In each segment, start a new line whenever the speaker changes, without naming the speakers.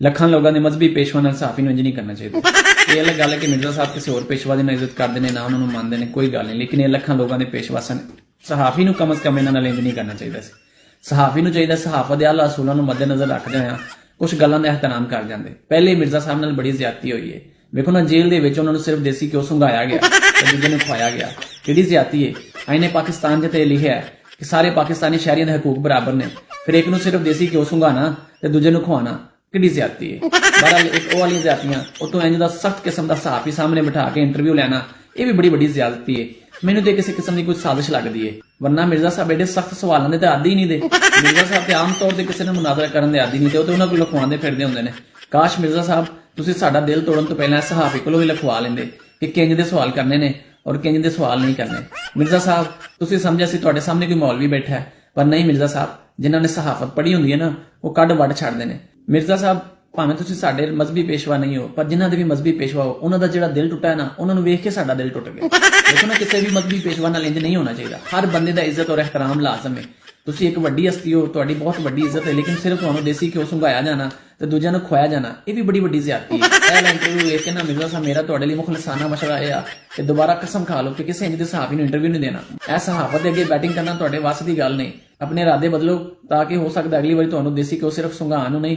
ਲੱਖਾਂ ਲੋਕਾਂ ਦੇ ਮਜ਼ਬੀ ਪੇਸ਼ਵਾ ਨਾਲ ਸਹਾਫੀ ਨੂੰ ਇੰਜ ਨਹੀਂ ਕਰਨਾ ਚਾਹੀਦਾ। ਇਹ ਅਲੱਗ ਗੱਲ ਹੈ ਕਿ ਮਿਰਜ਼ਾ ਸਾਹਿਬ ਕਿਸੇ ਹੋਰ ਪੇਸ਼ਵਾ ਦੀ ਨਾ ਇੱਜ਼ਤ ਕਰਦੇ ਨੇ, ਨਾ ਉਹਨਾਂ ਨੂੰ ਮੰਨਦੇ ਨੇ, ਕੋਈ ਗੱਲ ਨਹੀਂ, ਲੇਕਿਨ ਇਹ ਲੱਖਾਂ ਲੋਕਾਂ ਦੇ ਪੇਸ਼ਵਾ ਸਨ। ਸਹਾਫੀ ਨੂੰ ਕਮ ਅਜ਼ ਕਮ ਇਹਨਾਂ ਨਾਲ ਇੰਜ ਨਹੀਂ ਕਰਨਾ ਚਾਹੀਦਾ ਸੀ। ਸਹਾਫੀ ਨੂੰ ਚਾਹੀਦਾ ਸਹਾਫਤ ਦੇ ਆਲਾ ਅਸੂਲਾਂ ਨੂੰ ਮੱਦੇਨਜ਼ਰ ਰੱਖਦੇ ਹੋਇਆ ਕੁਝ ਗੱਲਾਂ ਦਾ ਇਹਤਰਾਮ ਕਰ ਜਾਂਦੇ। ਪਹਿਲੇ ਮਿਰਜ਼ਾ ਸਾਹਿਬ ਨਾਲ ਬੜੀ ਜ਼ਿਆਦਤੀ ਹੋਈ ਹੈ। ਵੇਖੋ ਨਾ, ਜੇਲ੍ਹ ਦੇ ਵਿੱਚ ਉਹਨਾਂ ਨੂੰ ਸਿਰਫ ਦੇਸੀ ਘਿਓ ਸੁੰਘਾਇਆ ਗਿਆ ਤੇ ਦੂਜੇ ਨੂੰ ਖਵਾਇਆ ਗਿਆ। ਕਿਹੜੀ ਜ਼ਿਆਦਤੀ ਹੈ। ਆਈਨੇ ਪਾਕਿਸਤਾਨ ਦੇ ਤੇ ਲਿਖਿਆ ਹੈ ਕਿ ਸਾਰੇ ਪਾਕਿਸਤਾਨੀ ਸ਼ਹਿਰੀਆਂ ਦੇ ਹਕੂਕ ਬਰਾਬਰ ਨੇ, ਫਿਰ ਇੱਕ ਨੂੰ ਸਿਰਫ ਦੇਸੀ ਘਿਓ ਸੁੰਘਾਣਾ ਤੇ ਦੂਜੇ ਨੂੰ ਖਵਾਣਾ ਕਿਹੜੀ ਜ਼ਿਆਦਤੀ ਹੈ। ਬਹਰਹਾਲ ਇੱਕ ਉਹ ਵਾਲੀਆਂ ਜ਼ਿਆਦਤੀਆਂ, ਉਤੋਂ ਇੰਜ ਦਾ ਸਖਤ ਕਿਸਮ ਦਾ ਸਹਾਫੀ ਸਾਹਮਣੇ ਬਿਠਾ ਕੇ ਇੰਟਰਵਿਊ ਲੈਣਾ, ਇਹ ਵੀ ਬੜੀ ਵੱਡੀ ਜ਼ਿਆਦਤੀ ਹੈ। ਮੈਨੂੰ ਤੇ ਕਿਸੇ ਕਿਸਮ ਦੀ ਕੋਈ ਸਾਜ਼ਿਸ਼ ਲੱਗਦੀ ਹੈ, ਵਰਨਾ ਮਿਰਜ਼ਾ ਸਾਹਿਬ ਐਡੇ ਸਖਤ ਸਵਾਲਾਂ ਦੇ ਤਾਂ ਆਦੀ ਹੀ ਨਹੀਂ ਦੇ। ਮਿਰਜ਼ਾ ਸਾਹਿਬ ਤੇ ਆਮ ਤੌਰ ਤੇ ਕਿਸੇ ਨੂੰ ਮੁਨਾਜ਼ਰਾ ਕਰਨ ਦੇ ਆਦੀ ਨਹੀਂ ਤੇ ਉਹ ਤੇ ਉਹਨਾਂ ਕੋਲ ਲਿਖਵਾਉਂਦੇ ਫਿਰਦੇ ਹੁੰਦੇ ਨੇ। ਕਾਸ਼ ਮਿਰਜ਼ਾ ਸਾਹਿਬ ਤੁਸੀਂ ਸਾਡਾ ਦਿਲ ਤੋੜਨ ਤੋਂ ਪਹਿਲਾਂ ਸਹਾਫੀ ਕੋਲੋਂ ਵੀ ਲਿਖਵਾ ਲੈਂਦੇ ਕਿ ਕਿੰਜ ਦੇ ਸਵਾਲ ਕਰਨੇ ਨੇ ਔਰ ਕਿੰਜ ਦੇ ਸਵਾਲ ਨਹੀਂ ਕਰਨੇ। ਮਿਰਜ਼ਾ ਸਾਹਿਬ ਤੁਸੀਂ ਸਮਝਿਆ ਸੀ ਤੁਹਾਡੇ ਸਾਹਮਣੇ ਕੋਈ ਮੌਲਵੀ ਬੈਠਾ ਹੈ, ਪਰ ਨਹੀਂ ਮਿਰਜ਼ਾ ਸਾਹਿਬ, ਜਿਨ੍ਹਾਂ ਨੇ ਸਹਾਫਤ ਪੜ੍ਹੀ ਹੁੰਦੀ ਹੈ ਨਾ ਉਹ ਕੱਢ ਵੱਢ ਛੱਡਦੇ ਨੇ। ਮਿਰਜ਼ਾ ਸਾਹਿਬ ਭਾਵੇਂ ਤੁਸੀਂ ਸਾਡੇ ਮਜ਼ਹਬੀ ਪੇਸ਼ਵਾ ਨਹੀਂ ਹੋ, ਪਰ ਜਿਨ੍ਹਾਂ ਦੇ ਵੀ ਮਜ਼ਹਬੀ ਪੇਸ਼ਵਾ ਹੋ ਉਹਨਾਂ ਦਾ ਜਿਹੜਾ ਦਿਲ ਟੁੱਟਾ ਹੈ ਨਾ, ਉਹਨਾਂ ਨੂੰ ਵੇਖ ਕੇ ਸਾਡਾ ਦਿਲ ਟੁੱਟ ਗਿਆ। ਦੇਖੋ ਨਾ, ਕਿਸੇ ਵੀ ਮਜ਼ਹਬੀ ਪੇਸ਼ਵਾ ਨਾਲ ਇੰਜ ਨਹੀਂ ਹੋਣਾ ਚਾਹੀਦਾ। ਹਰ ਬੰਦੇ ਦਾ ਇੱਜ਼ਤ ਔਰ ਇਹਤਰਾਮ ਲਾਜ਼ਮ ਹੈ। ਤੁਸੀਂ ਇੱਕ ਵੱਡੀ ਹਸਤੀ ਹੋ, ਤੁਹਾਡੀ ਬਹੁਤ ਵੱਡੀ ਇੱਜ਼ਤ ਹੈ, ਲੇਕਿਨ ਸਿਰਫ ਤੁਹਾਨੂੰ ਦੇਸੀ ਘਿਓ ਸੁੰਘਾਇਆ ਜਾਣਾ ਤੇ ਦੂਜਿਆਂ ਨੂੰ ਖਵਾਇਆ ਜਾਣਾ, ਇਹ ਵੀ ਬੜੀ ਵੱਡੀ ਜ਼ਿਆਦਤੀ ਹੈ। ਇਹ ਇੰਟਰਵਿਊ ਵੇਖ ਕੇ ਨਾ ਮਿਰਜ਼ਾ ਸਾਹਿਬ, ਮੇਰਾ ਤੁਹਾਡੇ ਲਈ ਮੁਖਲਸਾਨਾ ਮਸ਼ਵਰਾ ਇਹ ਆ ਕਿ ਦੁਬਾਰਾ ਕਸਮ ਖਾ ਲਓ ਕਿ ਕਿਸੇ ਇੰਜ ਦੇ ਸਹਾਫੀ ਨੂੰ ਇੰਟਰਵਿਊ ਨਹੀਂ ਦੇਣਾ। ਇਹ ਸਹਾਫਤ ਦੇ ਅੱਗੇ ਬੈਟਿੰਗ ਕਰਨਾ ਤੁਹਾਡੇ ਵੱਸ ਦੀ ਗੱਲ ਨਹੀਂ। ਆਪਣੇ ਇਰਾਦੇ ਬਦਲੋ ਤਾਂ ਕਿ ਹੋ ਸਕਦਾ ਅਗਲੀ ਵਾਰੀ ਤੁਹਾਨੂੰ ਦੇਸੀ ਘਿਓ ਸਿਰਫ ਸੁੰਘਾਉਣ ਨੂੰ ਨਹੀਂ,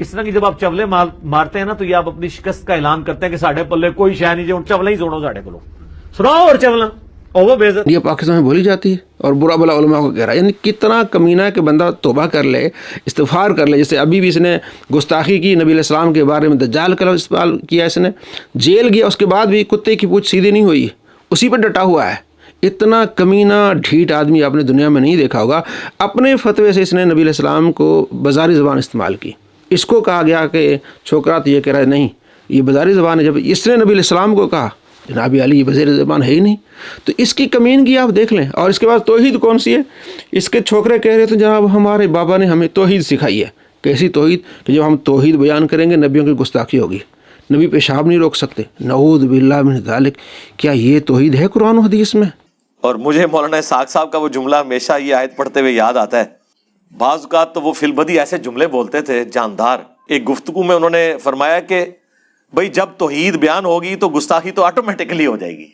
اس طرح کی جب آپ چولے مارتے ہیں نا تو یہ آپ اپنی شکست کا اعلان کرتے ہیں کہ ساڑھے پلے کوئی شے نہیں جو چولے ہی سنو ساڑھے کو سناؤ اور چولنا اور وہ بےزت
یہ پاکستان میں بولی جاتی ہے اور برا بلا علماء کو کہہ رہا ہے. یعنی کتنا کمینہ ہے کہ بندہ توبہ کر لے, استغفار کر لے. جیسے ابھی بھی اس نے گستاخی کی نبی علیہ السلام کے بارے میں, دجال کا لفظ استعمال کیا, اس نے جیل گیا, اس کے بعد بھی کتے کی پوچھ سیدھی نہیں ہوئی, اسی پہ ڈٹا ہوا ہے. اتنا کمینہ ڈھیٹ آدمی آپ نے دنیا میں نہیں دیکھا ہوگا. اپنے فتوے سے اس نے نبی علیہ السلام کو بازاری زبان استعمال کی. اس کو کہا گیا کہ چھوکرا تو یہ کہہ رہا ہے نہیں یہ بازاری زبان ہے. جب اس نے نبی علیہ السلام کو کہا جناب علی یہ بازاری زبان ہے ہی نہیں, تو اس کی کمینگی آپ دیکھ لیں. اور اس کے بعد توحید کون سی ہے؟ اس کے چھوکرے کہہ رہے تھے جناب ہمارے بابا نے ہمیں توحید سکھائی ہے. کیسی توحید؟ کہ جب ہم توحید بیان کریں گے نبیوں کی گستاخی ہوگی, نبی پیشاب نہیں روک سکتے. نعوذ باللہ من ذالک. کیا یہ توحید ہے قرآن و حدیث میں؟
اور مجھے مولانا اسحاق صاحب کا وہ جملہ ہمیشہ یہ آیت پڑھتے ہوئے یاد آتا ہے. بعض اوقات تو وہ فی البدی ایسے جملے بولتے تھے جاندار. ایک گفتگو میں انہوں نے فرمایا کہ بھئی جب توحید بیان ہوگی تو گستاخی تو آٹومیٹکلی ہو جائے گی,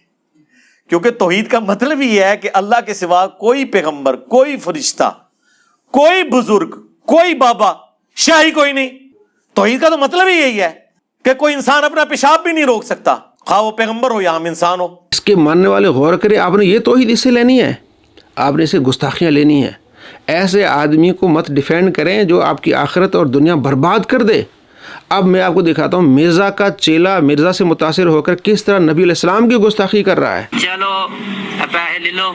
کیونکہ توحید کا مطلب ہی ہے کہ اللہ کے سوا کوئی پیغمبر, کوئی فرشتہ, کوئی بزرگ, کوئی بابا, شاہی کوئی نہیں. توحید کا تو مطلب ہی یہی ہے کہ کوئی انسان اپنا پیشاب بھی نہیں روک سکتا, خواہ وہ پیغمبر ہو یا ہم انسان ہو.
اس کے ماننے والے غور کریں, آپ نے یہ توحید اس سے لینی ہے, آپ نے اسے گستاخیاں لینی ہیں. ایسے آدمی کو مت ڈیفینڈ کریں جو آپ کی آخرت اور دنیا برباد کر دے. اب میں آپ کو دکھاتا ہوں مرزا کا چیلا مرزا سے متاثر ہو کر کس طرح نبی علیہ السلام کی گستاخی کر رہا ہے.
چلو پیسے لے لو,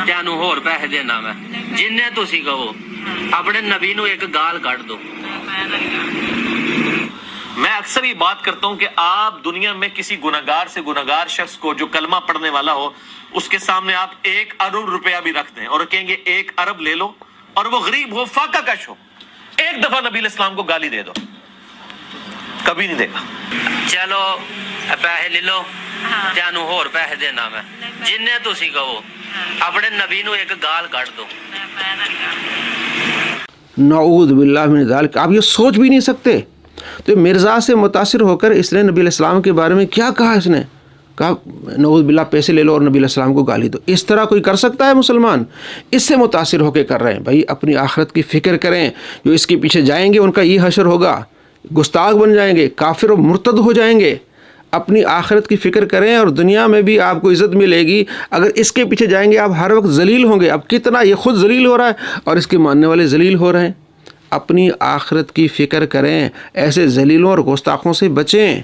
تینوں ہور پیسے دینا میں, جن تسی کہو اپنے نبی نو ایک گال کٹ دو.
میں اکثر یہ بات کرتا ہوں کہ آپ دنیا میں کسی گناہگار سے گناہگار شخص کو جو کلمہ پڑھنے والا ہو اس کے سامنے آپ 1 ارب روپیہ بھی رکھ دیں اور کہیں گے 1 ارب لے لو, اور وہ غریب ہو, فاقہ کش ہو, ایک دفعہ نبی علیہ السلام کو گالی دے دو, کبھی نہیں دے گا.
چلو پیسے لے لو, تینوں ہور پیسے دینا میں, جن تسی کہو اپنے نبی نو ایک گال کٹ دو.
نعوذ باللہ من ذالک. آپ یہ سوچ بھی نہیں سکتے. تو مرزا سے متاثر ہو کر اس نے نبی علیہ السلام کے بارے میں کیا کہا؟ اس نے کہا نعوذ باللہ پیسے لے لو اور نبی علیہ السلام کو گالی دو. اس طرح کوئی کر سکتا ہے مسلمان؟ اس سے متاثر ہو کے کر رہے ہیں. بھائی اپنی آخرت کی فکر کریں. جو اس کے پیچھے جائیں گے ان کا یہ حشر ہوگا, گستاخ بن جائیں گے, کافر و مرتد ہو جائیں گے. اپنی آخرت کی فکر کریں اور دنیا میں بھی آپ کو عزت ملے گی. اگر اس کے پیچھے جائیں گے آپ ہر وقت ذلیل ہوں گے. اب کتنا یہ خود ذلیل ہو رہا ہے اور اس کے ماننے والے ذلیل ہو رہے ہیں. اپنی آخرت کی فکر کریں, ایسے ذلیلوں اور گستاخوں سے بچیں.